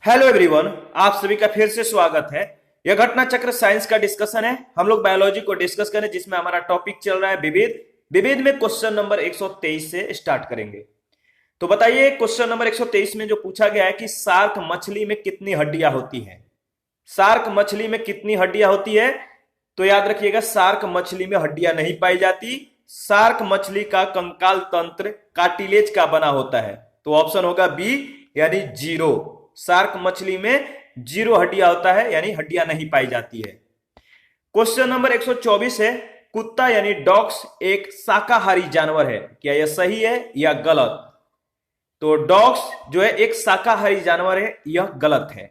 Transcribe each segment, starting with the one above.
Hello everyone, आप सभी का फिर से स्वागत है। यह घटना चक्र साइंस का डिस्कशन है। हम लोग बायोलॉजी को डिस्कस करें जिसमें हमारा टॉपिक चल रहा है विविध। विविध में क्वेश्चन नंबर 123 से स्टार्ट करेंगे। तो बताइए, क्वेश्चन नंबर 123 में जो पूछा गया है कि शार्क मछली में कितनी हड्डियां होती हैं। शार्क मछली में कितनी हड्डियां होती है? तो याद रखिएगा, शार्क मछली में हड्डियां नहीं पाई जाती। शार्क मछली का कंकाल तंत्र कार्टिलेज का बना होता है। तो ऑप्शन होगा बी, यानी जीरो। शार्क मछली में जीरो हड्डियां होता है, यानी हड्डियां नहीं पाई जाती है। क्वेश्चन नंबर 124 है, कुत्ता यानी डॉग्स एक शाकाहारी जानवर है, क्या यह सही है या गलत? तो डॉग्स जो है एक शाकाहारी जानवर है, यह गलत है,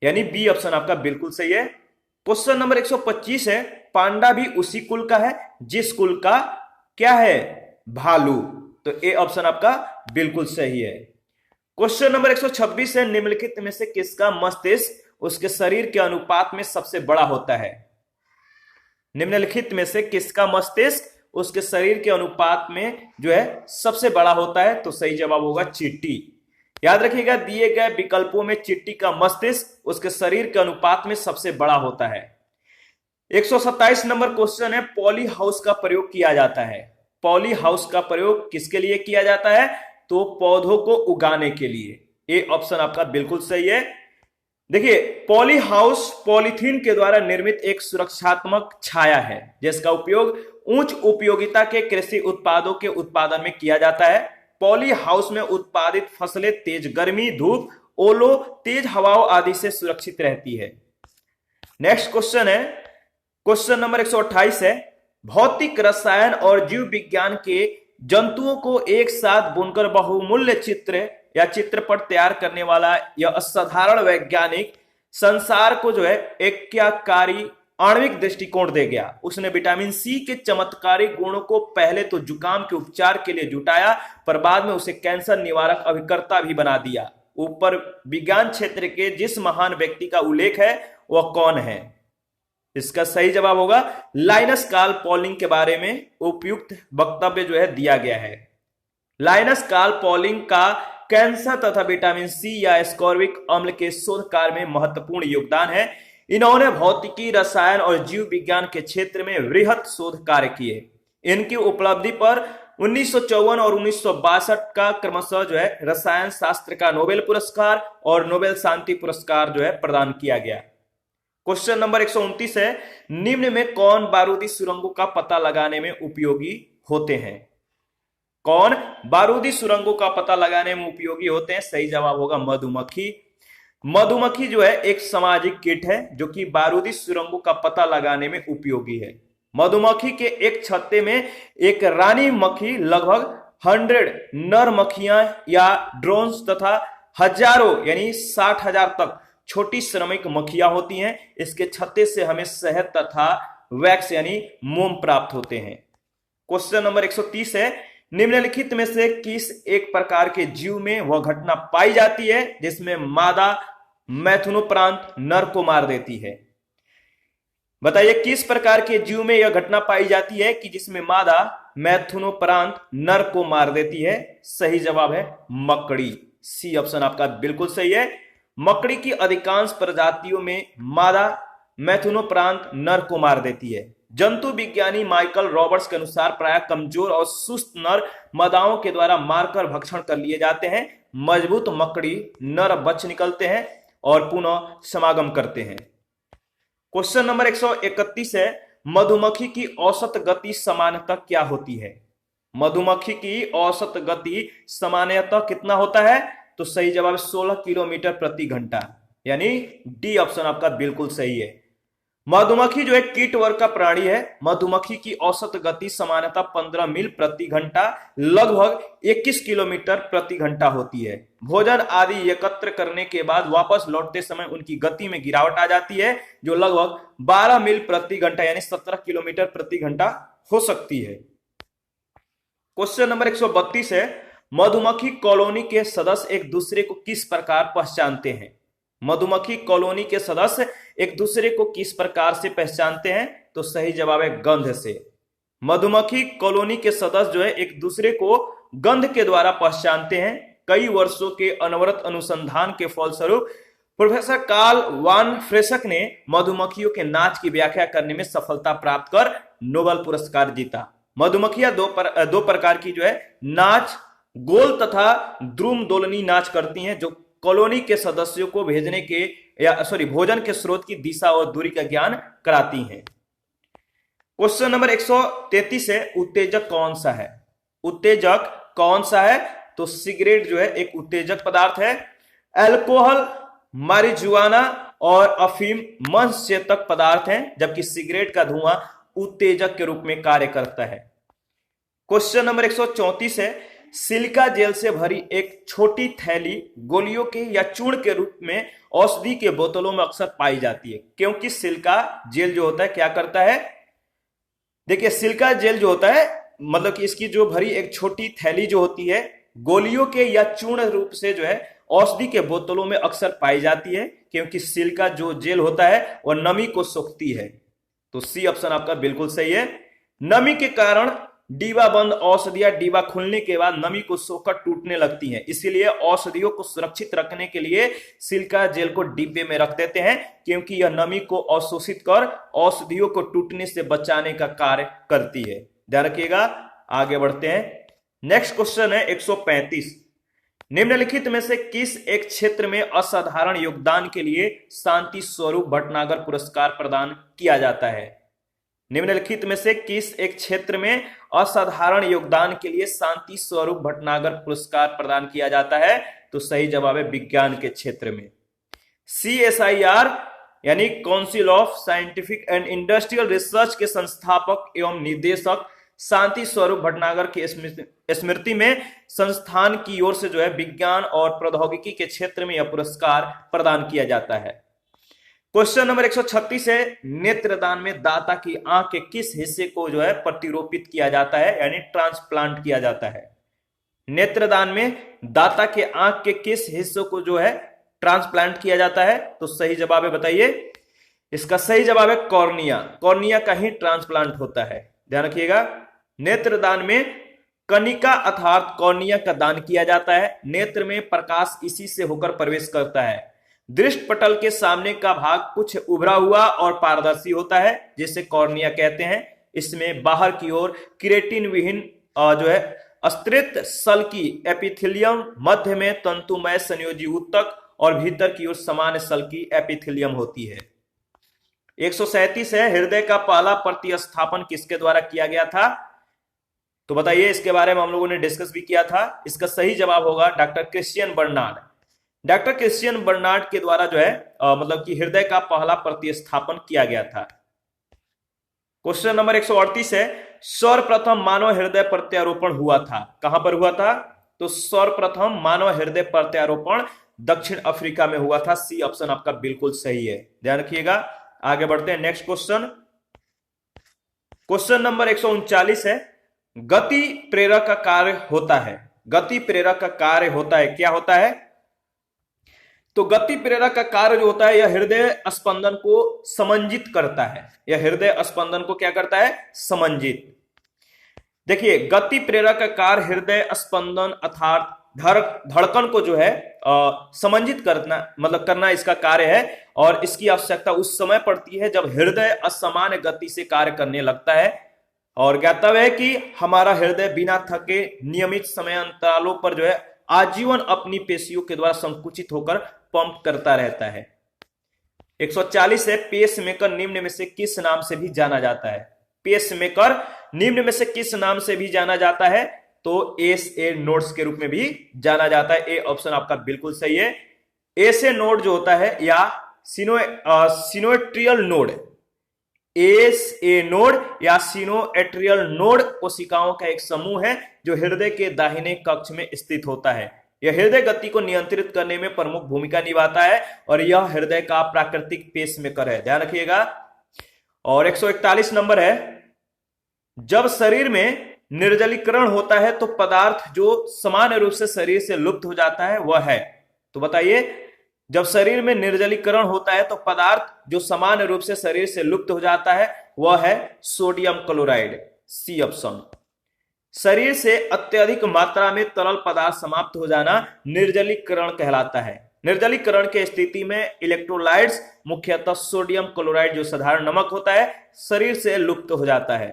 यानी बी ऑप्शन आपका बिल्कुल सही है। क्वेश्चन नंबर 125 है, पांडा भी उसी कुल का है जिस कुल का क्या है, भालू। तो ए ऑप्शन आपका बिल्कुल सही है। क्वेश्चन नंबर 126 है, निम्नलिखित में से किसका मस्तिष्क उसके शरीर के अनुपात में सबसे बड़ा होता है? निम्नलिखित में से किसका मस्तिष्क उसके शरीर के अनुपात में जो है सबसे बड़ा होता है? तो सही जवाब होगा चींटी। याद रखिएगा, दिए गए विकल्पों में चींटी का मस्तिष्क उसके शरीर के अनुपात में सबसे बड़ा होता है। 127 नंबर क्वेश्चन है, पॉली हाउस का प्रयोग किया जाता है। पॉली हाउस का प्रयोग किसके लिए किया जाता है? तो पौधों को उगाने के लिए। ए ऑप्शन आपका बिल्कुल सही है। देखिए, पॉली हाउस पॉलीथीन के द्वारा निर्मित एक सुरक्षात्मक छाया है जिसका उपयोग उच्च उपयोगिता के कृषि उत्पादों के उत्पादन में किया जाता है। पॉली हाउस में उत्पादित फसलें तेज गर्मी, धूप, ओलों, तेज हवाओं आदि से सुरक्षित रहती है। नेक्स्ट क्वेश्चन है, क्वेश्चन नंबर 128 है, भौतिक रसायन और जीव विज्ञान के जंतुओं को एक साथ बुनकर बहुमूल्य चित्र या चित्रपट तैयार करने वाला यह असाधारण वैज्ञानिक संसार को जो है एक क्रियाकारी आणविक दृष्टिकोण दे गया। उसने विटामिन सी के चमत्कारी गुणों को पहले तो जुकाम के उपचार के लिए जुटाया, पर बाद में उसे कैंसर निवारक अभिकर्ता भी बना दिया। ऊपर विज्ञान क्षेत्र के जिस महान व्यक्ति का उल्लेख है वह कौन है? इसका सही जवाब होगा लाइनस कार्ल पॉलिंग के बारे में उपयुक्त वक्तव्य जो है दिया गया है। लाइनस कार्ल पॉलिंग का कैंसर तथा विटामिन सी या एस्कॉर्बिक अम्ल के शोध कार्य में महत्वपूर्ण योगदान है। इन्होंने भौतिकी, रसायन और जीव विज्ञान के क्षेत्र में वृहत शोध कार्य किए। इनकी उपलब्धि पर 1954 और 1962 का क्रमशः जो है रसायन शास्त्र का नोबेल पुरस्कार और नोबेल शांति पुरस्कार जो है प्रदान किया गया। क्वेश्चन नंबर 129 है, निम्न में कौन बारूदी सुरंगों का पता लगाने में उपयोगी होते हैं? कौन बारूदी सुरंगों का पता लगाने में उपयोगी होते हैं? सही जवाब होगा मधुमक्खी। मधुमक्खी जो है एक सामाजिक कीट है जो कि बारूदी सुरंगों का पता लगाने में उपयोगी है। मधुमक्खी के एक छत्ते में एक रानी मक्खी, लगभग 100 नर मक्खियां या ड्रोन्स तथा हजारों यानी 60,000 तक छोटी श्रमिक मक्खियां होती हैं। इसके छत्ते से हमें शहद तथा वैक्स यानी मोम प्राप्त होते हैं। क्वेश्चन नंबर 130 है, निम्नलिखित में से किस एक प्रकार के जीव में वह घटना पाई जाती है जिसमें मादा मैथुनोपरांत नर को मार देती है? बताइए, किस प्रकार के जीव में यह घटना पाई जाती है कि जिसमें मादा मैथुनोपरांत नर को मार देती है? सही जवाब है मकड़ी। सी ऑप्शन आपका बिल्कुल सही है। मकड़ी की अधिकांश प्रजातियों में मादा मैथुनोपरांत नर को मार देती है। जंतु विज्ञानी माइकल रॉबर्ट्स के अनुसार प्रायः कमजोर और सुस्त नर मादाओं के द्वारा मारकर भक्षण कर लिए जाते हैं। मजबूत मकड़ी नर बच निकलते हैं और पुनः समागम करते हैं। क्वेश्चन नंबर 131 है, मधुमक्खी की औसत गति सामान्यतः क्या होती है? मधुमक्खी की औसत गति सामान्यतः कितना होता है? तो सही जवाब 16 किलोमीटर प्रति घंटा, यानी डी ऑप्शन आपका बिल्कुल सही है। मधुमक्खी जो है कीट वर्ग का प्राणी है। मधुमक्खी की औसत गति सामान्यतः 15 मील प्रति घंटा, लगभग 21 किलोमीटर प्रति घंटा होती है। भोजन आदि एकत्र करने के बाद वापस लौटते समय उनकी गति में गिरावट आ जाती है जो लगभग 12 मील प्रति घंटा यानी 17 किलोमीटर प्रति घंटा हो सकती है। क्वेश्चन नंबर 132 है, मधुमक्खी कॉलोनी के सदस्य एक दूसरे को किस प्रकार पहचानते हैं? मधुमक्खी कॉलोनी के सदस्य एक दूसरे को किस प्रकार से पहचानते हैं? तो सही जवाब है गंध से। मधुमक्खी कॉलोनी के सदस्य जो है एक दूसरे को गंध के द्वारा पहचानते हैं। कई वर्षों के अनवरत अनुसंधान के फलस्वरूप प्रोफेसर कार्ल वान फ्रेसक ने मधुमक्खियों के नाच की व्याख्या करने में सफलता प्राप्त कर नोबेल पुरस्कार जीता। मधुमक्खियां दो प्रकार की जो है नाच, गोल तथा द्रुम दोलनी नाच करती हैं, जो कॉलोनी के सदस्यों को भेजने के भोजन के स्रोत की दिशा और दूरी का ज्ञान कराती हैं। क्वेश्चन नंबर 133 है, उत्तेजक कौन सा है? उत्तेजक कौन सा है? तो सिगरेट जो है एक उत्तेजक पदार्थ है। अल्कोहल, मारिजुआना और अफीम मनश्चेतक पदार्थ हैं, जबकि सिगरेट का धुआं उत्तेजक के रूप में कार्य करता है। क्वेश्चन नंबर 134 है, सिलिका जेल से भरी एक छोटी थैली गोलियों के या चूर्ण के रूप में औषधि के बोतलों में अक्सर पाई जाती है, क्योंकि सिलिका जेल जो होता है क्या करता है? देखिए, सिलिका जेल जो होता है मतलब कि इसकी जो भरी एक छोटी थैली जो होती है गोलियों के या चूर्ण रूप से जो है औषधि के बोतलों में अक्सर पाई जाती है, क्योंकि सिलिका जो जेल होता है वह नमी को सोखती है। तो सी ऑप्शन आपका बिल्कुल सही है। नमी के कारण डिब्बा बंद औषधियां डिब्बा खुलने के बाद नमी को सोखकर टूटने लगती हैं, इसीलिए औषधियों को सुरक्षित रखने के लिए सिलिका जेल को डिब्बे में रख देते हैं, क्योंकि यह नमी को अवशोषित कर औषधियों को टूटने से बचाने का कार्य करती है। ध्यान रखिएगा। आगे बढ़ते हैं। नेक्स्ट क्वेश्चन है 135, निम्नलिखित में से किस एक क्षेत्र में असाधारण योगदान के लिए शांति स्वरूप भटनागर पुरस्कार प्रदान किया जाता है? निम्नलिखित में से किस एक क्षेत्र में असाधारण योगदान के लिए शांति स्वरूप भटनागर पुरस्कार प्रदान किया जाता है? तो सही जवाब है विज्ञान के क्षेत्र में। CSIR यानी council of scientific and industrial research के संस्थापक एवं निदेशक शांति स्वरूप भटनागर की स्मृति में संस्थान की ओर से जो है विज्ञान और प्रौद्योगिकी के क्षेत्र में यह पुरस्कार प्रदान किया जाता है। क्वेश्चन नंबर 136 है, नेत्रदान में दाता की आंख के किस हिस्से को जो है प्रतिरोपित किया जाता है, यानी ट्रांसप्लांट किया जाता है? नेत्रदान में दाता के आंख के किस हिस्से को जो है ट्रांसप्लांट किया जाता है? तो सही जवाब है, बताइए। इसका सही जवाब है कॉर्निया। कॉर्निया का ही ट्रांसप्लांट होता है। ध्यान रखिएगा। नेत्रदान में कनिका अर्थात कॉर्निया का दान किया जाता है। नेत्र में प्रकाश इसी से होकर प्रवेश करता है। दृष्टि पटल के सामने का भाग कुछ उभरा हुआ और पारदर्शी होता है, जिसे कॉर्निया कहते हैं। इसमें बाहर की ओर किरेटिन विहीन जो है स्तृत सल की एपिथेलियम, मध्य में तंतुमय संयोजी ऊतक और भीतर की ओर सामान्य सल की एपिथेलियम होती है। 137 है, हृदय का पहला प्रतिस्थापन किसके द्वारा किया गया था? तो बताइए, इसके बारे में हम लोगों ने डिस्कस भी किया था। इसका सही जवाब होगा doctor Christiaan Barnard. Doctor Christiaan Barnard के द्वारा जो है मतलब कि हृदय का पहला प्रतिस्थापन किया गया था। क्वेश्चन नंबर 138 है, सर्वप्रथम मानव हृदय प्रत्यारोपण हुआ था, कहां पर हुआ था? तो सर्वप्रथम मानव हृदय प्रत्यारोपण दक्षिण अफ्रीका में हुआ था। सी ऑप्शन आपका बिल्कुल सही है। ध्यान रखिएगा। आगे बढ़ते हैं। नेक्स्ट क्वेश्चन, क्वेश्चन नंबर 139 है, गति प्रेरक का कार्य होता है। गति प्रेरक का कार्य होता है, क्या होता है? तो गति प्रेरक का कार्य जो होता है, यह हृदय स्पंदन को समंजित करता है। यह हृदय स्पंदन को क्या करता है? समंजित। देखिए, गति प्रेरक का कार्य हृदय स्पंदन अर्थात धड़कन को जो है समंजित करना मतलब करना इसका कार्य है, और इसकी आवश्यकता उस समय पड़ती है जब हृदय असामान्य गति से कार्य करने लगता है। और ज्ञातव्य है कि हमारा हृदय बिना थके नियमित समय अंतरालों पर जो है आजीवन अपनी पेशियों के द्वारा संकुचित होकर पंप करता रहता है। 140 है, पेसमेकर निम्न में से किस नाम से भी जाना जाता है? पेसमेकर निम्न में से किस नाम से भी जाना जाता है? तो एसए नोड्स के रूप में भी जाना जाता है। ए ऑप्शन आपका बिल्कुल सही है। एसए नोड जो होता है या सिनोएट्रियल नोड, एसए नोड या सिनोएट्रियल नोड कोशिकाओं का एक समूह है जो हृदय के दाहिने कक्ष में स्थित होता है। यह हृदय गति को नियंत्रित करने में प्रमुख भूमिका निभाता है और यह हृदय का प्राकृतिक पेसमेकर है। ध्यान रखिएगा। और 141 नंबर है, जब शरीर में निर्जलीकरण होता है तो पदार्थ जो सामान्य रूप से शरीर से लुप्त हो जाता है वह है। तो बताइए, जब शरीर में निर्जलीकरण होता है तो पदार्थ जो सामान्य रूप से शरीर से लुप्त हो जाता है वह है सोडियम क्लोराइड। C option. शरीर से अत्यधिक मात्रा में तरल पदार्थ समाप्त हो जाना निर्जलीकरण कहलाता है। निर्जलीकरण के स्थिति में इलेक्ट्रोलाइट्स, मुख्यतः सोडियम क्लोराइड जो साधारण नमक होता है, शरीर से लुप्त हो जाता है।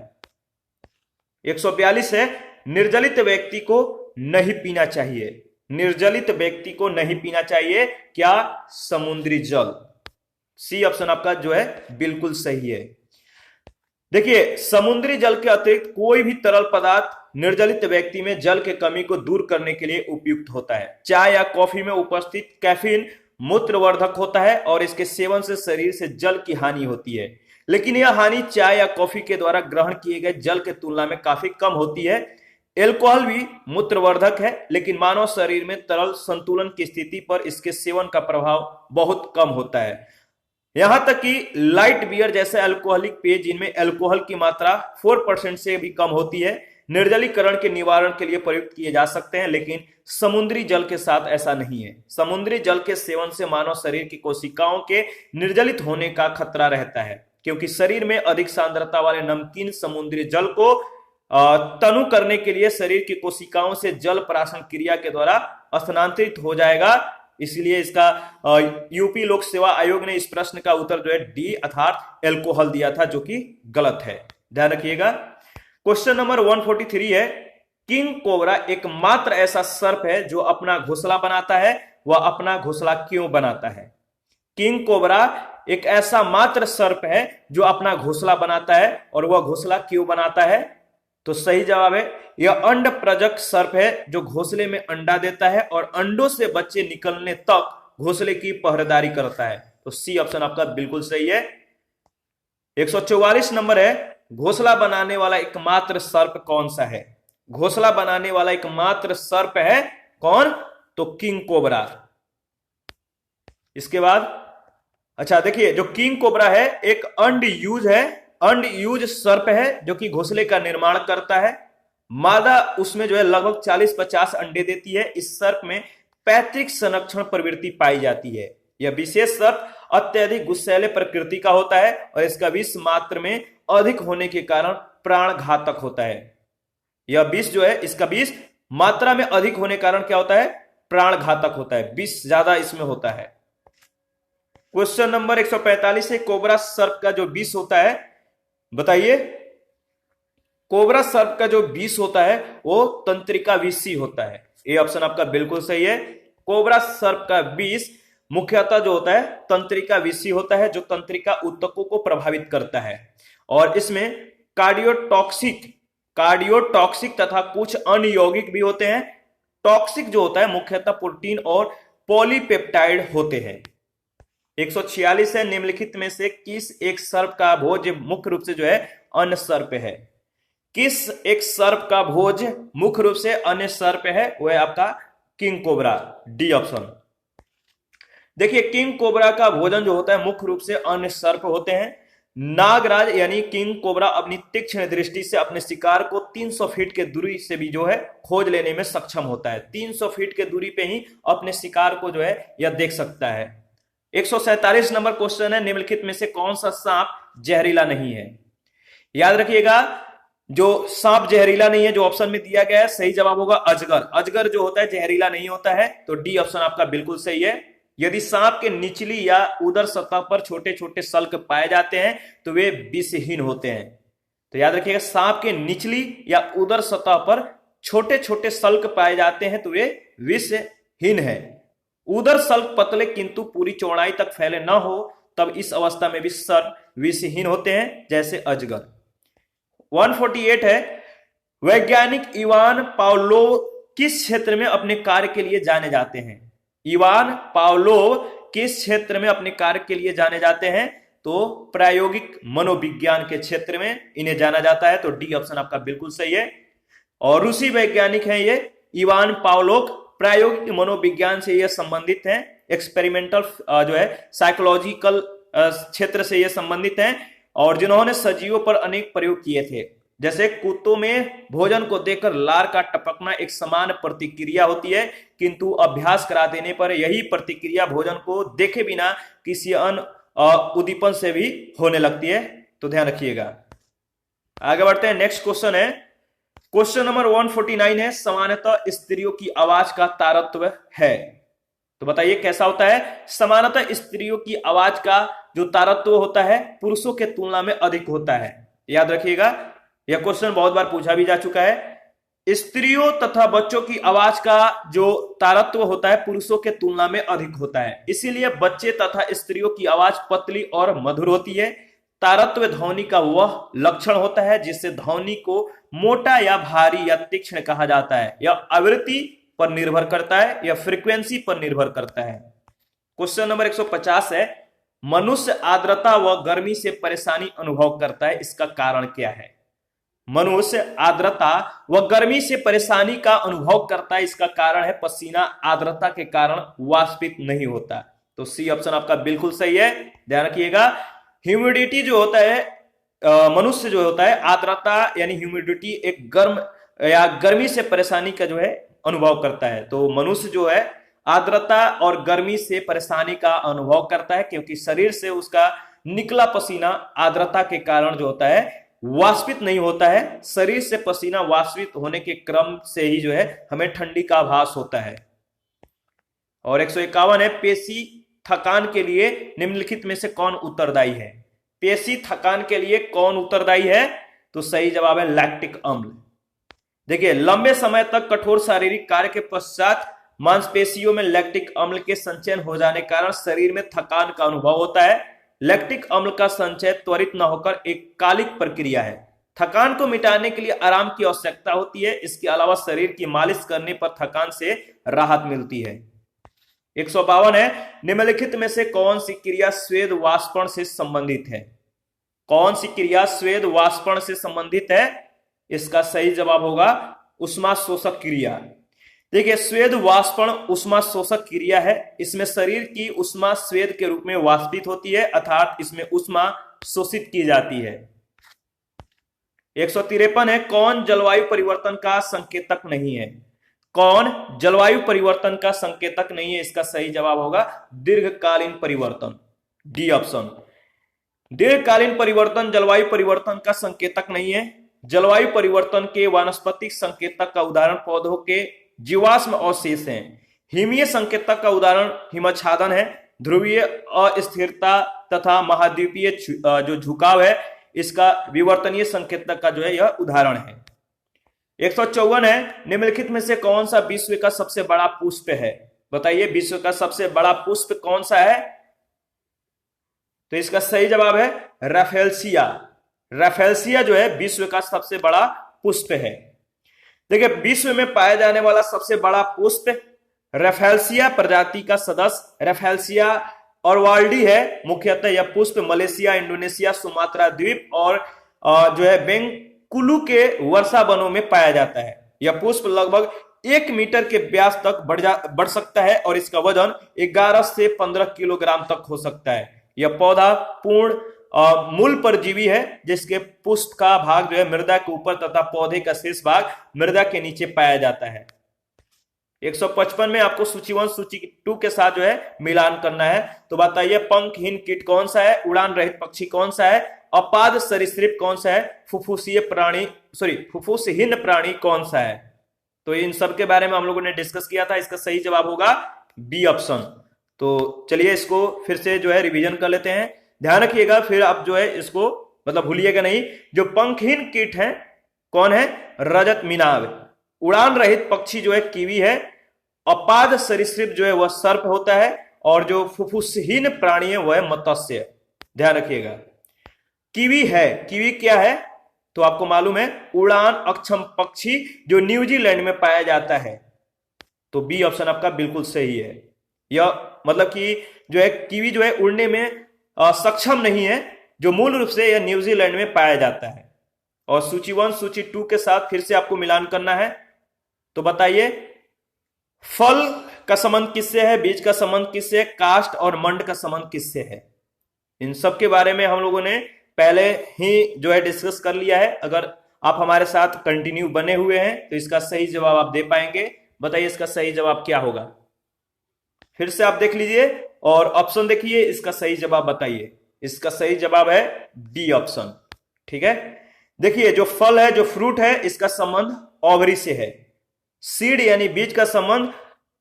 142 है, निर्जलित व्यक्ति को नहीं पीना चाहिए। निर्जलित व्यक्ति को नहीं पीना चाहिए क्या? समुद्री जल। सी ऑप्शन आपका जो है बिल्कुल सही है। देखिए, समुद्री जल के अतिरिक्त कोई भी तरल पदार्थ निर्जलित व्यक्ति में जल के कमी को दूर करने के लिए उपयुक्त होता है। चाय या कॉफी में उपस्थित कैफीन मूत्रवर्धक होता है और इसके सेवन से शरीर से जल की हानि होती है, लेकिन यह हानि चाय या कॉफी के द्वारा ग्रहण किए गए जल के तुलना में काफी कम होती है। एल्कोहल भी मूत्रवर्धक है, लेकिन मानव शरीर में तरल संतुलन की स्थिति पर इसके सेवन का प्रभाव बहुत कम होता है। यहां तक कि लाइट बियर जैसे अल्कोहलिक पेय, जिनमें अल्कोहल की मात्रा 4% से भी कम होती है, निर्जलीकरण के निवारण के लिए प्रयुक्त किए जा सकते हैं, लेकिन समुद्री जल के साथ ऐसा नहीं है। समुद्री जल के सेवन से मानव शरीर की कोशिकाओं के निर्जलित होने का खतरा रहता है, क्योंकि शरीर में अधिक सांद्रता वाले नमकीन समुद्री जल को तनु करने के लिए शरीर की कोशिकाओं से जल प्राशन क्रिया के द्वारा स्थानांतरित हो जाएगा। इसलिए इसका यूपी लोक सेवा आयोग ने इस प्रश्न का उत्तर जो है डी अर्थात एल्कोहल दिया था, जो कि गलत है। ध्यान रखिएगा। क्वेश्चन नंबर 143 है, किंग कोबरा एकमात्र ऐसा सर्प है जो अपना घोंसला बनाता है। वह अपना घोंसला क्यों बनाता है? किंग कोबरा एक ऐसा मात्र सर्प है जो अपना घोंसला बनाता है, और वह घोंसला क्यों बनाता है? तो सही जवाब है, यह अंड प्रजक सर्प है जो घोंसले में अंडा देता है और अंडों से बच्चे निकलने तक घोंसले की पहरेदारी करता है। तो सी ऑप्शन आपका बिल्कुल सही है। 144 नंबर है, घोंसला बनाने वाला एकमात्र सर्प कौन सा है? घोंसला बनाने वाला एकमात्र सर्प है कौन? तो किंग कोबरा। इसके बाद अच्छा देखिए, जो किंग कोबरा है एक अंड यूज है, अंड यूज सर्प है जो कि घोंसले का निर्माण करता है। मादा उसमें जो है लगभग 40-50 अंडे देती है। इस सर्प में पैतृक संरक्षण प्रवृत्ति पाई जाती है। यह विशेष सर्प अत्यधिक गुस्सैले प्रकृति का होता है और इसका विष मात्र में अधिक होने के कारण प्राण घातक होता है। यह विष जो है, इसका विष मात्रा में अधिक होने के कारण क्या होता है? प्राण घातक होता है, विष ज्यादा इसमें होता है। क्वेश्चन नंबर 145 है, कोबरा सर्प का जो विष होता है, बताइए। कोबरा सर्प का जो विष होता है वो तंत्रिका विषी होता है। ये ऑप्शन आपका बिल्कुल सही है। कोबरा सर्प का विष मुख्यतः जो होता है तंत्रिका विषी होता है, जो तंत्रिका ऊतकों को प्रभावित करता है, और इसमें कार्डियोटॉक्सिक तथा कुछ अन्य यौगिक भी होते हैं। टॉक्सिक जो होता है मुख्यतः प्रोटीन और पॉलीपेप्टाइड होते हैं। 146 है, निम्नलिखित में से किस एक सर्प का भोज मुख्य रूप से जो है अन्य सर्प है? किस एक सर्प का भोज मुख्य रूप से अन्य सर्प है? वह है आपका किंग कोबरा, डी ऑप्शन। देखिए, किंग कोबरा का भोजन जो होता है मुख्य रूप से अन्य सर्प होते हैं। नागराज यानी किंग कोबरा अपनी तीक्ष्ण दृष्टि से अपने शिकार को 300 फीट के दूरी से भी जो है खोज लेने में सक्षम होता है। 300 फीट के दूरी पे ही अपने शिकार को जो है यह देख सकता है। 147 नंबर क्वेश्चन है, निम्नलिखित में से कौन सा सांप जहरीला नहीं है? याद रखिएगा, जो सांप जहरीला नहीं है जो ऑप्शन में दिया गया है, सही जवाब होगा अजगर। अजगर जो होता है जहरीला नहीं होता है, तो डी ऑप्शन आपका बिल्कुल सही है। यदि सांप के निचली या उदर सतह पर छोटे छोटे सल्क पाए जाते हैं तो वे विषहीन होते हैं। तो याद रखिएगा, सांप के निचली या उदर सतह पर छोटे छोटे सल्क पाए जाते हैं तो वे विषहीन है। उदर सल्क पतले किंतु पूरी चौड़ाई तक फैले न हो, तब इस अवस्था में भी सर्प विषहीन होते हैं, जैसे अजगर। 148 है, वैज्ञानिक इवान पावलोव किस क्षेत्र में अपने कार्य के लिए जाने जाते हैं? इवान पावलोव किस क्षेत्र में अपने कार्य के लिए जाने जाते हैं? तो प्रायोगिक मनोविज्ञान के क्षेत्र में इन्हें जाना जाता है, तो डी ऑप्शन आपका बिल्कुल सही है। और रूसी वैज्ञानिक हैं ये इवान पावलोव, प्रायोगिक मनोविज्ञान से ये संबंधित हैं, एक्सपेरिमेंटल जो है साइकोलॉजिकल क्षेत्र से ये संबंधित हैं, और जिन्होंने सजीवों पर अनेक प्रयोग किए थे। जैसे कुत्तों में भोजन को देखकर लार का टपकना एक समान प्रतिक्रिया होती है, किंतु अभ्यास करा देने पर यही प्रतिक्रिया भोजन को देखे बिना किसी अन्य उद्दीपन से भी होने लगती है। तो ध्यान रखिएगा। आगे बढ़ते हैं, नेक्स्ट क्वेश्चन है, क्वेश्चन नंबर 149 है, समानतः स्त्रियों की आवाज का तारतम्य है। तो बताइए कैसा होता है? समानतः स्त्रियों की आवाज का जो तारतम्य होता है पुरुषों के तुलना में अधिक होता है। याद रखिएगा, यह क्वेश्चन बहुत बार पूछा भी जा चुका है। स्त्रियों तथा बच्चों की आवाज का जो तारतम्य होता है पुरुषों के तुलना में अधिक होता है, इसीलिए बच्चे तथा स्त्रियों की आवाज पतली और मधुर होती है। तारतम्य ध्वनि का वह लक्षण होता है जिससे ध्वनि को मोटा या भारी या तीक्ष्ण कहा जाता है। यह आवृत्ति पर निर्भर करता है या फ्रीक्वेंसी पर निर्भर करता है। क्वेश्चन नंबर 150 है, मनुष्य आर्द्रता व गर्मी से परेशानी अनुभव करता है, इसका कारण क्या है? मनुष्य आर्द्रता व गर्मी से परेशानी का अनुभव करता है, इसका कारण है पसीना आर्द्रता के कारण वाष्पित नहीं होता। तो सी ऑप्शन आपका बिल्कुल सही है। ध्यान रखिएगा, ह्यूमिडिटी जो होता है, मनुष्य जो होता है आर्द्रता यानी ह्यूमिडिटी एक गर्म या गर्मी से परेशानी का जो है अनुभव करता है। तो मनुष्य जो है आर्द्रता और गर्मी से परेशानी का अनुभव करता है क्योंकि शरीर से उसका निकला पसीना आर्द्रता के कारण जो होता है वाष्पित नहीं होता है। शरीर से पसीना वाष्पित होने के क्रम से ही जो है हमें ठंडी का आभास होता है। और 151 है, पेशी थकान के लिए निम्नलिखित में से कौन उत्तरदायी है? पेशी थकान के लिए कौन उत्तरदायी है? तो सही जवाब है लैक्टिक अम्ल। देखिए, लंबे समय तक कठोर शारीरिक कार्य के पश्चात मांसपेशियों में लैक्टिक अम्ल के संचयन हो जाने के कारण शरीर में थकान का अनुभव होता है। लैक्टिक अम्ल का संचय त्वरित न होकर एक कालिक प्रक्रिया है। थकान को मिटाने के लिए आराम की आवश्यकता होती है। इसके अलावा शरीर की मालिश करने पर थकान से राहत मिलती है। 152 है, निम्नलिखित में से कौन सी क्रिया स्वेद वाष्पण से संबंधित है? कौन सी क्रिया स्वेद वाष्पण से संबंधित है? इसका सही जवाब होगा उष्मा शोषक क्रिया। देखिए, स्वेद वाष्पण उष्मा शोषक क्रिया है। इसमें शरीर की उष्मा स्वेद के रूप में वाष्पित होती है, अर्थात इसमें उष्मा शोषित की जाती है। 153 है, कौन जलवायु परिवर्तन का संकेतक नहीं है? कौन जलवायु परिवर्तन का संकेतक नहीं है? इसका सही जवाब होगा दीर्घकालीन परिवर्तन, डी ऑप्शन। दीर्घकालीन परिवर्तन जलवायु परिवर्तन का संकेतक नहीं है। जलवायु परिवर्तन के वानस्पतिक संकेतक का उदाहरण पौधों के जीवाश्म अवशेष हैं। हिमीय संकेतक का उदाहरण हिमच्छादन है। ध्रुवीय अस्थिरता तथा महाद्वीपीय जो झुकाव है, इसका विवर्तनीय संकेतक का जो है यह उदाहरण है। 154 है, निम्नलिखित में से कौन सा विश्व का सबसे बड़ा पुष्प है? बताइए, विश्व का सबसे बड़ा पुष्प कौन सा है? तो इसका सही जवाब है रफेलसिया। रफेलसिया जो है विश्व का सबसे बड़ा पुष्प है। देखिए, विश्व में पाया जाने वाला सबसे बड़ा पुष्प रफेलसिया प्रजाति का सदस्य रफेलसिया ऑरवाल्डी है। मुख्यतः यह पुष्प मलेशिया, इंडोनेशिया, सुमात्रा द्वीप और जो है बेंकुलू के वर्षा वनों में पाया जाता है। यह पुष्प लगभग 1 मीटर के व्यास तक बढ़ सकता है और इसका वजन 11 से 15 किलोग्राम तक हो सकता है। यह पौधा पूर्ण मूल परजीवी है, जिसके पुष्प का भाग जो है मृदा के ऊपर तथा पौधे का शेष भाग मृदा के नीचे पाया जाता है। 155 में आपको सूची 1 सूची 2 के साथ जो है मिलान करना है। तो बताइए, पंखहीन कीट कौन सा है? उड़ान रहित पक्षी कौन सा है? अपाद सरीसृप कौन सा है? फुफ्फुसहीन प्राणी कौन सा है? तो इन सब के बारे में हम लोगों ने डिस्कस किया था। इसका सही जवाब होगा बी ऑप्शन। तो चलिए इसको फिर से जो है रिवीजन कर लेते हैं। ध्यान रखिएगा, फिर आप जो है इसको मतलब भूलिएगा नहीं। जो पंखहीन कीट है कौन है? रजत मीनाव। उड़ान रहित पक्षी जो है कीवी है। अपाद सरीसृप जो है वह सर्प होता है और जो फुफ्फुसहीन प्राणी है वह मत्स्य। ध्यान रखिएगा, कीवी है। कीवी क्या है? तो आपको मालूम है उड़ान अक्षम पक्षी जो न्यूजीलैंड में पाया जाता है। तो बी ऑप्शन आपका बिल्कुल सही है। यह मतलब कि जो है कीवी जो है उड़ने में सक्षम नहीं है, जो मूल रूप से यह न्यूजीलैंड में पाया जाता है। और सूची 1 सूची 2 के साथ फिर से आपको मिलान करना है। तो बताइए, फल का संबंध किससे है? बीज का संबंध किससे? काष्ठ और मंड का संबंध किससे है? इन सब के बारे में हम लोगों ने पहले ही जो है डिस्कस कर लिया है। अगर आप हमारे साथ कंटिन्यू बने हुए हैं तो इसका सही जवाब आप दे पाएंगे। बताइए इसका सही जवाब क्या होगा? फिर से आप देख लीजिए और ऑप्शन देखिए, इसका सही जवाब बताइए। इसका सही जवाब है डी ऑप्शन। ठीक है, देखिए जो फल है, जो फ्रूट है, इसका संबंध ओवरी से है। सीड यानी बीज का संबंध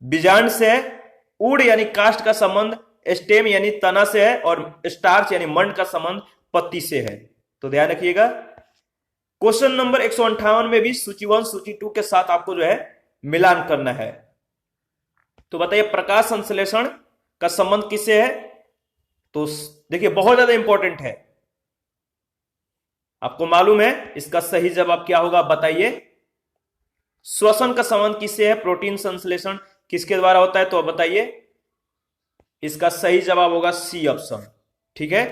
बीजांड से है। उड यानी काष्ठ का संबंध स्टेम यानी तना से है। और स्टार्च यानी मंड का संबंध पत्ती से है। तो ध्यान रखिएगा। क्वेश्चन नंबर 158 में भी सूची 1 सूची 2 के साथ आपको जो है मिलान करना है। तो बताइए प्रकाश संश्लेषण का संबंध किससे है? तो देखिए बहुत ज्यादा इंपॉर्टेंट है, आपको मालूम है। इसका सही जवाब क्या होगा बताइए। श्वसन का संबंध किससे है? प्रोटीन संश्लेषण किसके द्वारा होता है? तो अब बताइए। इसका सही जवाब होगा सी ऑप्शन। ठीक है,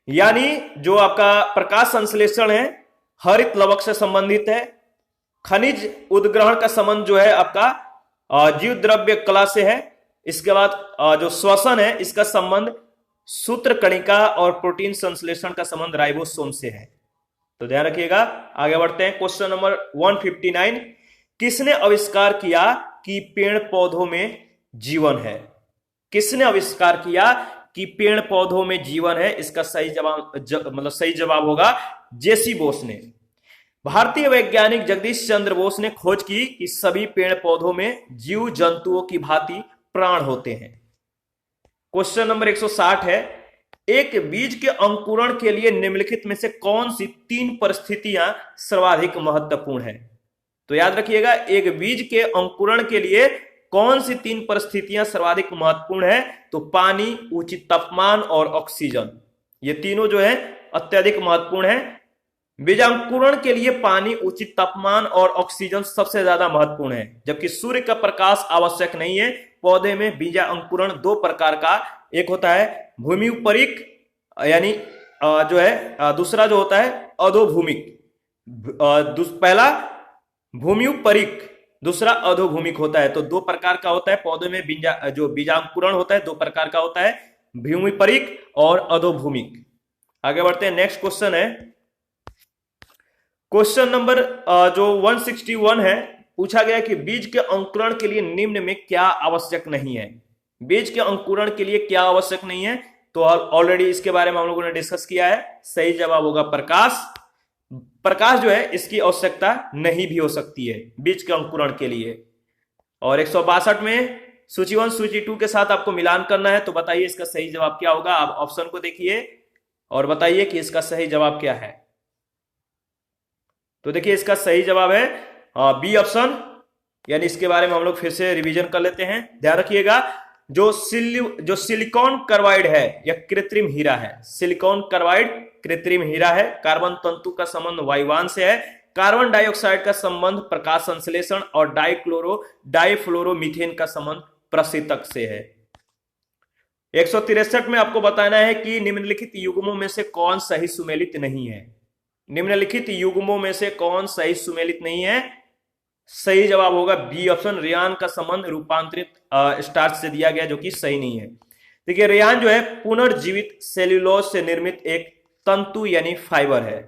यानी जो आपका प्रकाश संश्लेषण है हरित लवक से संबंधित है। खनिज उद्ग्रहण का संबंध जो है आपका जीव द्रव्य कला से है। इसके बाद जो श्वसन है इसका संबंध सूत्र कणिका और प्रोटीन संश्लेषण का संबंध राइबोसोम से है। तो ध्यान रखिएगा। आगे बढ़ते हैं। क्वेश्चन नंबर 159, किसने आविष्कार किया कि पेड़ पौधों में जीवन है? किसने आविष्कार किया कि पेड़ पौधों में जीवन है? इसका सही जवाब सही जवाब होगा जेसी बोस ने। भारतीय वैज्ञानिक जगदीश चंद्र बोस ने खोज की कि सभी पेड़ पौधों में जीव जंतुओं की भांति प्राण होते हैं। क्वेश्चन नंबर 160 है, एक बीज के अंकुरण के लिए निम्नलिखित में से कौन सी 3 परिस्थितियां सर्वाधिक महत्वपूर्ण है? तो याद रखिएगा, एक बीज के अंकुरण के लिए कौन सी 3 परिस्थितियां सर्वाधिक महत्वपूर्ण है? तो पानी, उचित तापमान और ऑक्सीजन। ये तीनों जो है अत्यधिक महत्वपूर्ण है। बीजांकुरण के लिए पानी, उचित तापमान और ऑक्सीजन सबसे ज्यादा महत्वपूर्ण है, जबकि सूर्य का प्रकाश आवश्यक नहीं है। पौधे में बीजा अंकुरण 2 प्रकार का, एक होता है भूमिपरिक यानी जो है, दूसरा जो होता है अधोभूमिक। पहला भूमिपरिक, दूसरा अधोभूमिक होता है। तो 2 प्रकार का होता है पौधे में जो बीजांकुरण होता है, 2 प्रकार का होता है, भूमिपरिक और अधोभूमिक। आगे बढ़ते हैं। नेक्स्ट क्वेश्चन है क्वेश्चन नंबर जो 161 है। पूछा गया कि बीज के अंकुरण के लिए निम्न में क्या आवश्यक नहीं है? बीज के अंकुरण के लिए क्या आवश्यक नहीं है? तो ऑलरेडी इसके बारे में हम लोगों ने डिस्कस किया है। सही जवाब होगा प्रकाश। प्रकाश जो है इसकी आवश्यकता नहीं भी हो सकती है बीज के अंकुरण के लिए। और 162 में सूची 1 सूची 2 के साथ आपको मिलान करना है। तो बताइए इसका सही जवाब क्या होगा। आप ऑप्शन को देखिए और बताइए कि इसका सही जवाब क्या है। तो देखिए इसका सही जवाब है बी ऑप्शन, यानी इसके बारे में हम लोग फिर से रिवीजन कर लेते हैं। ध्यान रखिएगा, जो सिलिकॉन कार्बाइड है यह कृत्रिम हीरा है। सिलिकॉन कार्बाइड कृत्रिम हीरा है। कार्बन तंतु का संबंध वायुवान से है। कार्बन डाइऑक्साइड का संबंध प्रकाश संश्लेषण और डाइफ्लोरोमीथेन का संबंध प्रशीतक से है। 163 में आपको बताना है कि निम्नलिखित युग्मों में से कौन सही सुमेलित नहीं है। निम्नलिखित युग्मों में से कौन सही सुमेलित नहीं है? सही जवाब होगा बी ऑप्शन। रेयान का संबंध रूपांतरित स्टार्च से दिया गया, जो कि सही नहीं है। देखिए रेयान जो है पुनर्जीवित सेल्यूलोज से निर्मित एक तंतु यानी फाइबर है।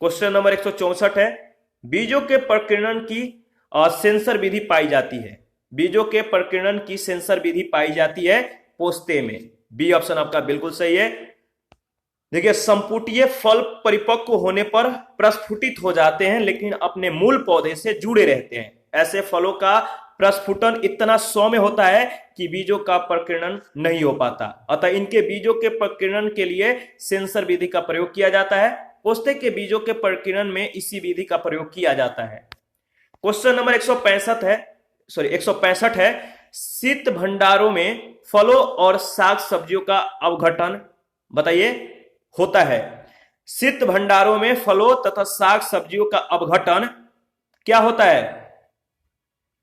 क्वेश्चन नंबर 164 है, बीजों के प्रकीर्णन की सेंसर विधि पाई जाती है। बीजों के प्रकीर्णन की सेंसर विधि पाई जाती है पोस्ते में। बी ऑप्शन आपका बिल्कुल सही है। देखिए संपुटीय फल परिपक्व होने पर प्रस्फुटित हो जाते हैं, लेकिन अपने मूल पौधे से जुड़े रहते हैं। ऐसे फलों का प्रस्फुटन इतना सौम्य होता है कि बीजों का प्रकीर्णन नहीं हो पाता। अतः इनके बीजों के प्रकीर्णन के लिए सेंसर विधि का प्रयोग किया जाता है। पोस्ते के बीजों के प्रकीर्णन में इसी विधि का प्रयोग किया जाता है। क्वेश्चन नंबर 165 है, शीत भंडारों में फलों और साग सब्जियों का अवघटन बताइए होता है। शीत भंडारों में फलों तथा साग सब्जियों का अवघटन क्या होता है?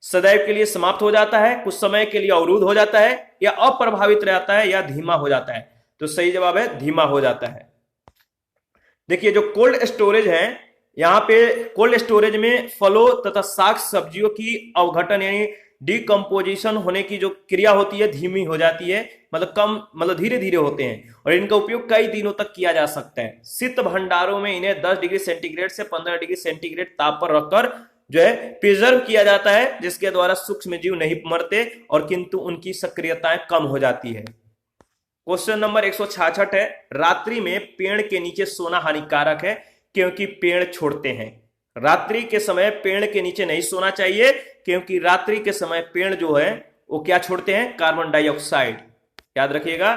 सदैव के लिए समाप्त हो जाता है, कुछ समय के लिए अवरुद्ध हो जाता है, या अप्रभावित रहता है, या धीमा हो जाता है। तो सही जवाब है धीमा हो जाता है। देखिए जो कोल्ड स्टोरेज है, यहां पे कोल्ड स्टोरेज में फलों तथा साग सब्जियों की अवघटन यानी डिकम्पोजिशन होने की जो क्रिया होती है धीमी हो जाती है, मतलब धीरे धीरे होते हैं, और इनका उपयोग कई दिनों तक किया जा सकता है। शीत भंडारों में इन्हें 10 डिग्री सेंटीग्रेड से 15 डिग्री सेंटीग्रेड ताप पर रखकर जो है प्रिजर्व किया जाता है, जिसके द्वारा सूक्ष्म जीव नहीं मरते और किंतु उनकी सक्रियताएं कम हो जाती है। क्वेश्चन नंबर 166 है, रात्रि में पेड़ के नीचे सोना हानिकारक है, क्योंकि पेड़ छोड़ते हैं। रात्रि के समय पेड़ के नीचे नहीं सोना चाहिए, क्योंकि रात्रि के समय पेड़ जो है वो क्या छोड़ते हैं? Carbon dioxide. याद रखिएगा।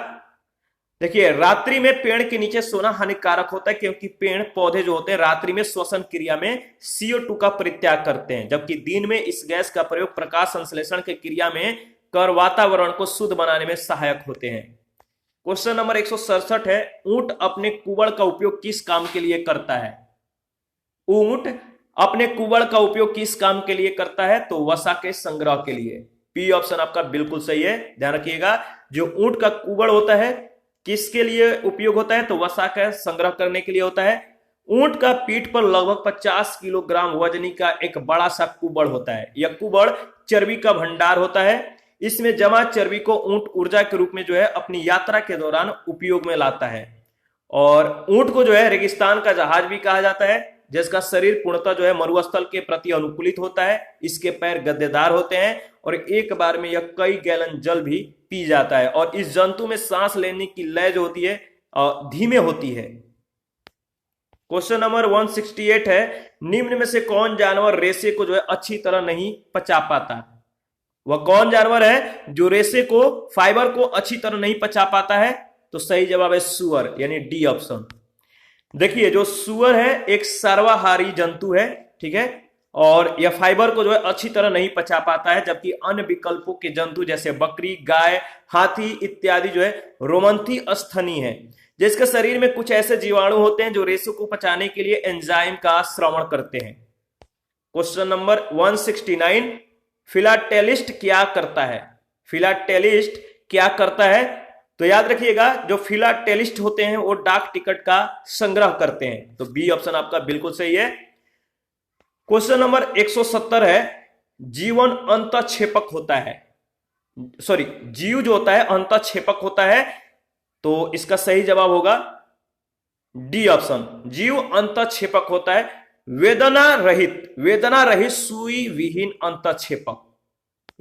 देखिए, रात्रि में पेड़ के नीचे सोना हानिकारक होता है, क्योंकि पेड़ पौधे जो होते हैं रात्रि में श्वसन क्रिया में CO2 का परित्याग करते हैं, जबकि दिन में इस गैस का प्रयोग प्रकाश संश्लेषण की क्रिया में कर वातावरण को शुद्ध बनाने में सहायक होते हैं। क्वेश्चन नंबर 167 है, ऊंट अपने कुबड़ का उपयोग किस काम के लिए करता है? ऊंट अपने कुबड़ का उपयोग किस काम के लिए करता है? तो वसा के संग्रह के लिए। पी ऑप्शन आपका बिल्कुल सही है। ध्यान रखिएगा, जो ऊंट का कुबड़ होता है किसके लिए उपयोग होता है? तो वसा का संग्रह करने के लिए होता है। ऊंट का पीठ पर लगभग 50 किलोग्राम वजनी का एक बड़ा सा कुबड़ होता है। यह कुबड़ चर्बी का भंडार होता है। इसमें जमा चर्बी को ऊंट ऊर्जा के रूप में जो है अपनी यात्रा के दौरान उपयोग में लाता है। और ऊंट को जो है रेगिस्तान का जहाज भी कहा जाता है, जिसका शरीर पूर्णतः जो है मरुस्थल के प्रति अनुकूलित होता है। इसके पैर गद्देदार होते हैं और एक बार में यह कई गैलन जल भी पी जाता है। और इस जंतु में सांस लेने की लय जो होती है धीमे होती है। क्वेश्चन नंबर 168 है, निम्न में से कौन जानवर रेशे को जो है अच्छी तरह नहीं पचा पाता? वह कौन जानवर है जो रेशे को, फाइबर को अच्छी तरह नहीं पचा पाता है? तो सही जवाब है सुअर, यानी डी ऑप्शन। देखिए, जो सुअर है एक सर्वाहारी जंतु है, ठीक है, और यह फाइबर को जो है अच्छी तरह नहीं पचा पाता है, जबकि अन्य विकल्पों के जंतु जैसे बकरी, गाय, हाथी इत्यादि जो है रोमंथी स्तनी है, जिसके शरीर में कुछ ऐसे जीवाणु होते हैं जो रेशों को पचाने के लिए एंजाइम का श्रवण करते हैं। क्वेश्चन नंबर 169, फिलाटेलिस्ट क्या करता है? फिलाटेलिस्ट क्या करता है? तो याद रखिएगा, जो फिलाटेलिस्ट होते हैं वो डाक टिकट का संग्रह करते हैं। तो बी ऑप्शन आपका बिल्कुल सही है। क्वेश्चन नंबर 170 है, जीवन अंतःक्षेपक होता है, सॉरी जीव जो होता है अंतःक्षेपक होता है। तो इसका सही जवाब होगा डी ऑप्शन, जीव अंतःक्षेपक होता है। वेदना रहित सुई विहीन अंतःक्षेपक,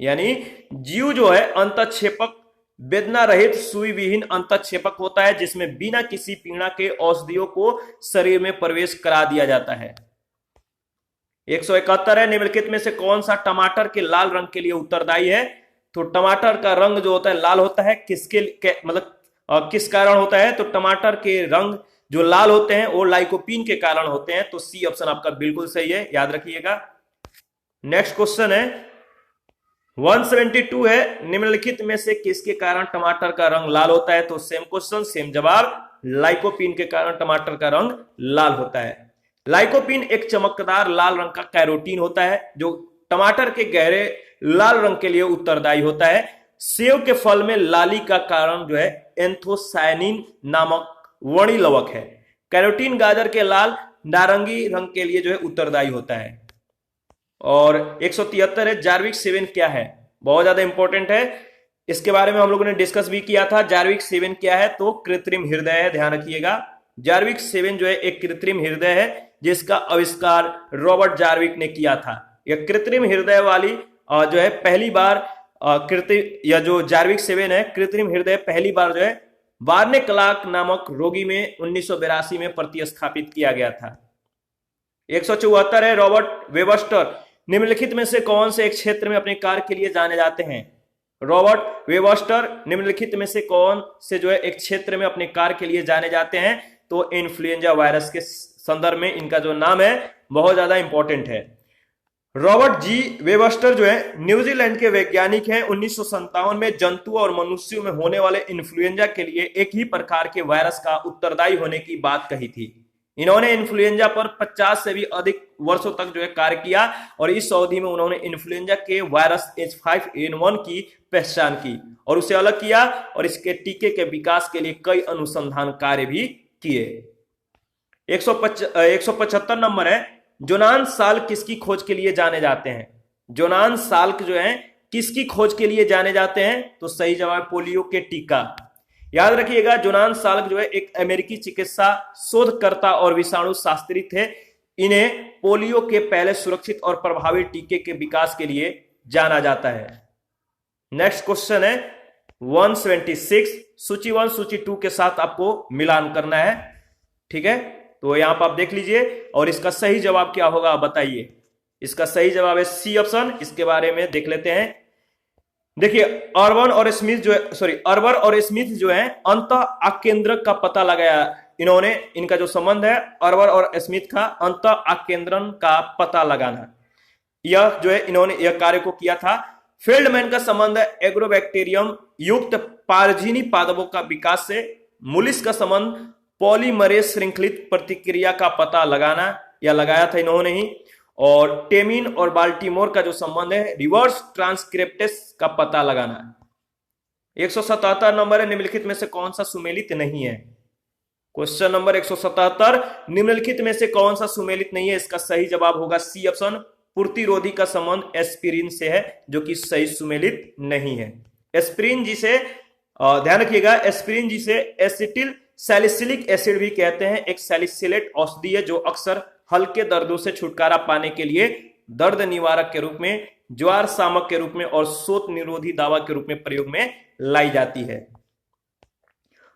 यानी जीव जो है अंतःक्षेपक वेदना रहित सुई विहीन अंतःक्षेपक होता है, जिसमें बिना किसी पीड़ा के औषधियों को शरीर में प्रवेश करा दिया जाता है। 171 है, निम्नलिखित में से कौन सा टमाटर के लाल रंग के लिए उत्तरदायी है? तो टमाटर का रंग जो होता है लाल होता है, मतलब किस कारण होता है? तो टमाटर के रंग जो लाल होते हैं वो लाइकोपीन के कारण होते हैं। तो सी ऑप्शन आपका बिल्कुल सही है, याद रखिएगा। नेक्स्ट क्वेश्चन है 172 है, निम्नलिखित में से किसके कारण टमाटर का रंग लाल होता है? तो सेम क्वेश्चन सेम जवाब, लाइकोपीन के कारण टमाटर का रंग लाल होता है। लाइकोपीन एक चमकदार लाल रंग का कैरोटीन होता है, जो टमाटर के गहरे लाल रंग के लिए उत्तरदायी होता है। सेव के फल में लाली का कारण जो है एंथोसायनिन नामक वर्णी लवक है। कैरोटीन गाजर के लाल नारंगी रंग के लिए जो है उत्तरदायी होता है। और 173 है, जार्विक 7 क्या है? बहुत ज्यादा इंपॉर्टेंट है, इसके बारे में हम लोगों ने डिस्कस भी किया था। जार्विक 7 क्या है? तो कृत्रिम हृदय है, ध्यान रखिएगा। जार्विक 7 जो है एक कृत्रिम हृदय है, जिसका आविष्कार रॉबर्ट जार्विक ने किया था। यह कृत्रिम हृदय वाली जो है पहली बार जो जार्विक 7 है कृत्रिम हृदय पहली बार जो है वार्ने क्लार्क नामक रोगी में 1982 में प्रतिस्थापित किया गया था। 174 है, रॉबर्ट वेबस्टर निम्नलिखित में से कौन से एक क्षेत्र में अपने कार्य के लिए जाने जाते हैं? रॉबर्ट वेबस्टर निम्नलिखित में से कौन से जो है एक क्षेत्र में अपने कार्य के लिए जाने जाते हैं? तो इन्फ्लुएंजा वायरस के संदर्भ में इनका जो नाम है बहुत ज्यादा इंपॉर्टेंट है। रॉबर्ट जी वेबस्टर जो है न्यूजीलैंड के वैज्ञानिक हैं। 1957 में जंतु और मनुष्यों में होने वाले इन्फ्लुएंजा के लिए एक ही प्रकार के वायरस का उत्तरदायी होने की बात कही थी। इन्होंने इन्फ्लुएंजा पर 50 से भी अधिक वर्षों तक जो है कार्य किया और इस अवधि में उन्होंने इन्फ्लुएंजा के वायरस H5N1 की पहचान की और उसे अलग किया और इसके टीके के विकास के लिए कई अनुसंधान कार्य भी किए। 175 नंबर है, जोनान साल्क किसकी खोज के लिए जाने जाते हैं? जोनान साल्क जो है किसकी खोज के लिए जाने जाते हैं? तो सही जवाब पोलियो के टीका। याद रखिएगा, जोनान साल्क जो है एक अमेरिकी चिकित्सा शोधकर्ता और विषाणु शास्त्री थे। इन्हें पोलियो के पहले सुरक्षित और प्रभावी टीके के विकास के लिए जाना जाता है। नेक्स्ट क्वेश्चन है 176, सूची 1 सूची 2 के साथ आपको मिलान करना है, ठीक है। तो यहां पर आप देख लीजिए और इसका सही जवाब क्या होगा आप बताइए। इसका सही जवाब है सी ऑप्शन। इसके बारे में देख लेते हैं। देखिए अर्बन और स्मिथ जो है अंत आकेंद्रक का पता लगाया इन्होंने। इनका जो संबंध है अर्बन और स्मिथ का अंत आकेंद्रन का पता लगाना, यह जो है इन्होंने यह कार्य को किया था। फील्डमैन का संबंध है एग्रोबैक्टीरियम युक्त पारजीनी पादपों का विकास से। मुलिस का संबंध पॉलीमरेज श्रृंखलित प्रतिक्रिया का पता लगाना, या लगाया था इन्होंने ही। और टेमिन और बाल्टीमोर का जो संबंध है रिवर्स ट्रांसक्रिप्टेस का पता लगाना। 177 नंबर है, निम्नलिखित में से कौन सा सुमेलित नहीं है। क्वेश्चन नंबर 177, निम्नलिखित में से कौन सा सुमेलित नहीं है। इसका सही जवाब होगा सी ऑप्शन। पूर्तिरोधी का संबंध एस्पिरिन से है, जो कि सही सुमेलित नहीं है। एस्पिरिन जिसे ध्यान रखिएगा, एस्पिरिन जिसे एसिटिल सैलिसिलिक एसिड भी कहते हैं, एक सैलिसिलेट औषधि है जो अक्सर हल्के दर्दों से छुटकारा पाने के लिए दर्द निवारक के रूप में, ज्वार शामक के रूप में और शोथ निरोधी दवा के रूप में प्रयोग में लाई जाती है।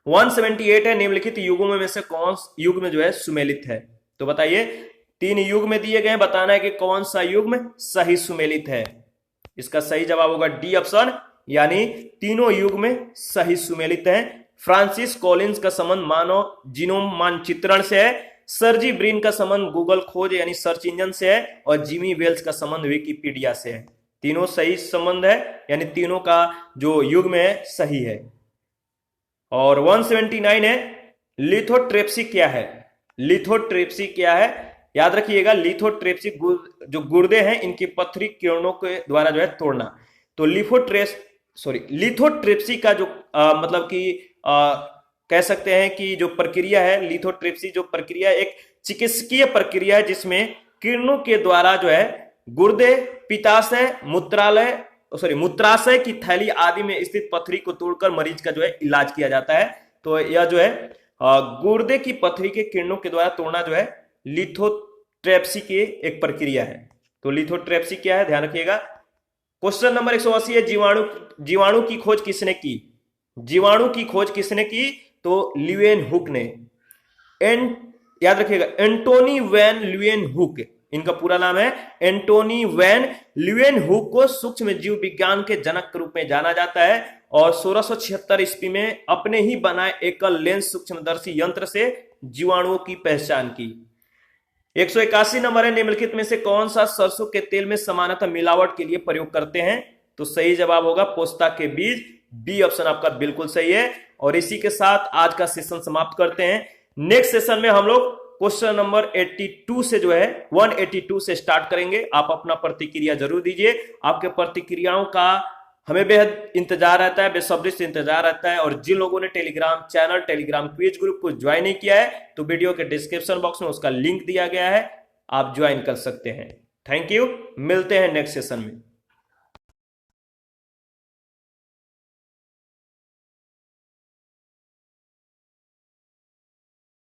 178 है, निम्नलिखित युग्म में से कौन युग्म जो है सुमेलित है। तो बताइए, 3 युग्म दिए गए, बताना है कि कौन सा युग्म सही सुमेलित है। इसका सही जवाब होगा डी ऑप्शन, यानी तीनों युग्म सही सुमेलित है। फ्रांसिस कॉलिंस का संबंध मानव जीनोम मानचित्रण से है। सर्जी ब्रिन का संबंध गूगल खोज यानी सर्च इंजन से है। और जिमी वेल्स का संबंध विकिपीडिया से है। तीनों सही संबंध है, यानी तीनों का जो युग्म है सही है। और 179 है, लिथोट्रिप्सी क्या है। लिथोट्रिप्सी क्या है, याद रखिएगा, लिथोट्रिप्सी जो गुर्दे हैं इनकी पथरी किरणों के द्वारा जो है तोड़ना। तो लिथोट्रिप्सी का जो मतलब कि कह सकते हैं कि जो प्रक्रिया है, लिथोट्रिप्सी जो प्रक्रिया एक चिकित्सकीय प्रक्रिया है जिसमें किरणों के द्वारा जो है गुर्दे, पित्ताशय, मूत्राशय की थैली आदि में स्थित पथरी को तोड़कर मरीज का जो है इलाज किया जाता है। तो यह जो है गुर्दे की पथरी के किरणों के द्वारा तोड़ना जो है लिथोट्रिप्सी की एक प्रक्रिया है। तो लिथोट्रिप्सी क्या है, ध्यान रखिएगा। क्वेश्चन नंबर 180 है, जीवाणु की खोज किसने की। जीवाणु की खोज किसने की, तो ल्यूएनहुक ने। याद रखिएगा, एंटोनी वैन ल्यूएनहुक इनका पूरा नाम है। एंटोनी वैन ल्यूएनहुक को सूक्ष्म जीव विज्ञान के जनक के रूप में जाना जाता है। और 1676 ईस्वी में अपने ही बनाए एकल लेंस सूक्ष्मदर्शी यंत्र से जीवाणुओं की पहचान की। 181 नंबर है, निम्नलिखित में से कौन सा सरसों के तेल में सामान्यतः मिलावट के लिए प्रयोग करते हैं। तो सही जवाब होगा पोस्ता के बीज, बी ऑप्शन आपका बिल्कुल सही है। और इसी के साथ आज का सेशन समाप्त करते हैं। नेक्स्ट सेशन में हम लोग क्वेश्चन नंबर 82 से जो है 182 से स्टार्ट करेंगे। आप अपना प्रतिक्रिया जरूर दीजिए। आपके प्रतिक्रियाओं का हमें बेहद इंतजार रहता है, बेसब्री से इंतजार रहता है। और जिन लोगों ने Telegram channel, Telegram quiz group को ज्वाइन नहीं किया है, तो वीडियो के डिस्क्रिप्शन बॉक्स में उसका लिंक दिया गया है, आप ज्वाइन कर सकते हैं। थैंक यू, मिलते हैं नेक्स्ट सेशन में।